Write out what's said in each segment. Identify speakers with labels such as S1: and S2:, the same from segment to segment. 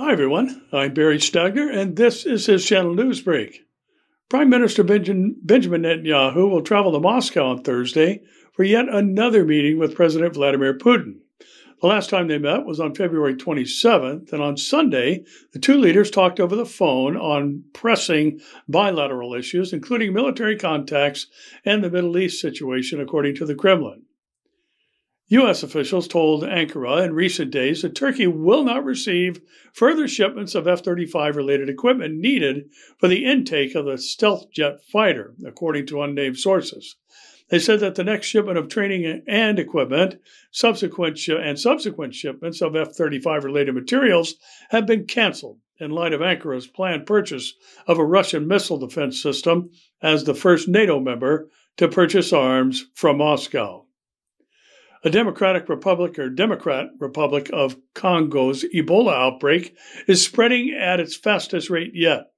S1: Hi everyone, I'm Barry Stagner, and this is his channel Newsbreak. Prime Minister Benjamin Netanyahu will travel to Moscow on Thursday for yet another meeting with President Vladimir Putin. The last time they met was on February 27th, and on Sunday, the two leaders talked over the phone on pressing bilateral issues, including military contacts and the Middle East situation, according to the Kremlin. U.S. officials told Ankara in recent days that Turkey will not receive further shipments of F-35-related equipment needed for the intake of the stealth jet fighter, according to unnamed sources. They said that the next shipment of training and equipment, subsequent shipments of F-35-related materials have been canceled in light of Ankara's planned purchase of a Russian missile defense system as the first NATO member to purchase arms from Moscow. A Democrat Republic of Congo's Ebola outbreak is spreading at its fastest rate yet.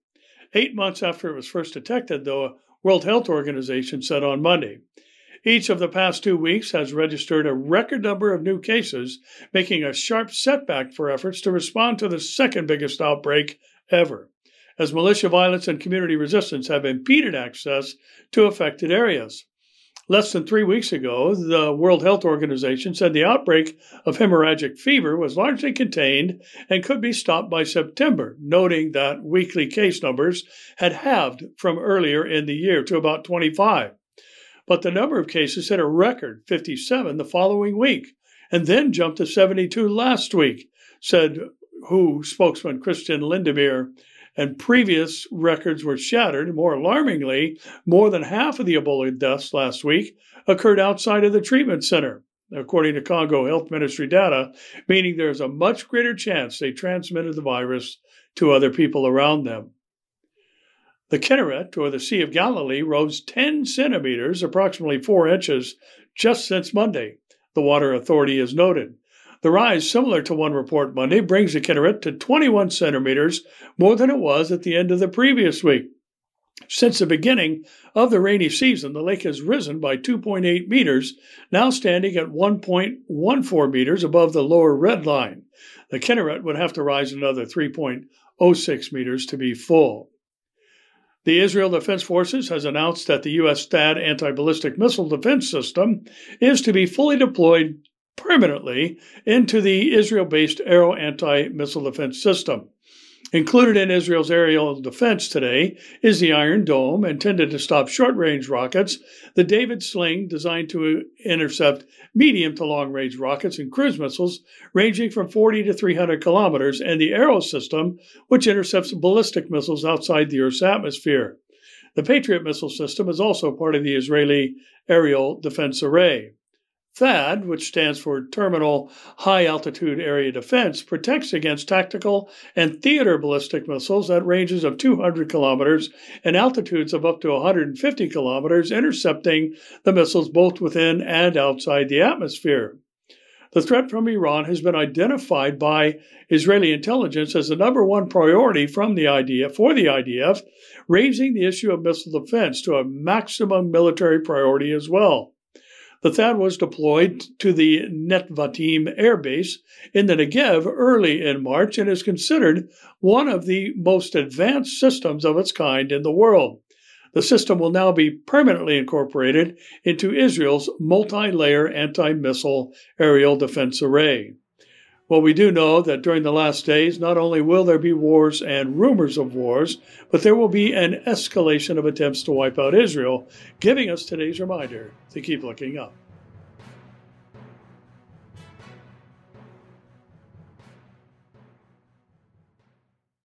S1: 8 months after it was first detected, the World Health Organization said on Monday. Each of the past 2 weeks has registered a record number of new cases, making a sharp setback for efforts to respond to the second biggest outbreak ever, as militia violence and community resistance have impeded access to affected areas. Less than 3 weeks ago, the World Health Organization said the outbreak of hemorrhagic fever was largely contained and could be stopped by September, noting that weekly case numbers had halved from earlier in the year to about 25. But the number of cases hit a record 57 the following week, and then jumped to 72 last week, said WHO spokesman Christian Lindemir. And previous records were shattered. More alarmingly, more than half of the Ebola deaths last week occurred outside of the treatment center, according to Congo Health Ministry data, meaning there's a much greater chance they transmitted the virus to other people around them. The Kinneret, or the Sea of Galilee, rose 10 centimeters, approximately 4 inches, just since Monday, the Water Authority has noted. The rise, similar to one report Monday, brings the Kinneret to 21 centimeters, more than it was at the end of the previous week. Since the beginning of the rainy season, the lake has risen by 2.8 meters, now standing at 1.14 meters above the lower red line. The Kinneret would have to rise another 3.06 meters to be full. The Israel Defense Forces has announced that the U.S. THAAD anti-ballistic missile defense system is to be fully deployed permanently into the Israel-based Arrow anti-missile defense system. Included in Israel's aerial defense today is the Iron Dome, intended to stop short-range rockets, the David Sling, designed to intercept medium to long-range rockets and cruise missiles ranging from 40 to 300 kilometers, and the Arrow system, which intercepts ballistic missiles outside the Earth's atmosphere. The Patriot missile system is also part of the Israeli aerial defense array. THAAD, which stands for Terminal High Altitude Area Defense, protects against tactical and theater ballistic missiles at ranges of 200 kilometers and altitudes of up to 150 kilometers, intercepting the missiles both within and outside the atmosphere. The threat from Iran has been identified by Israeli intelligence as the #1 priority for the IDF, raising the issue of missile defense to a maximum military priority as well. The THAAD was deployed to the Netvatim Air Base in the Negev early in March and is considered one of the most advanced systems of its kind in the world. The system will now be permanently incorporated into Israel's multi-layer anti-missile aerial defense array. Well, we do know that during the last days, not only will there be wars and rumors of wars, but there will be an escalation of attempts to wipe out Israel, giving us today's reminder to keep looking up.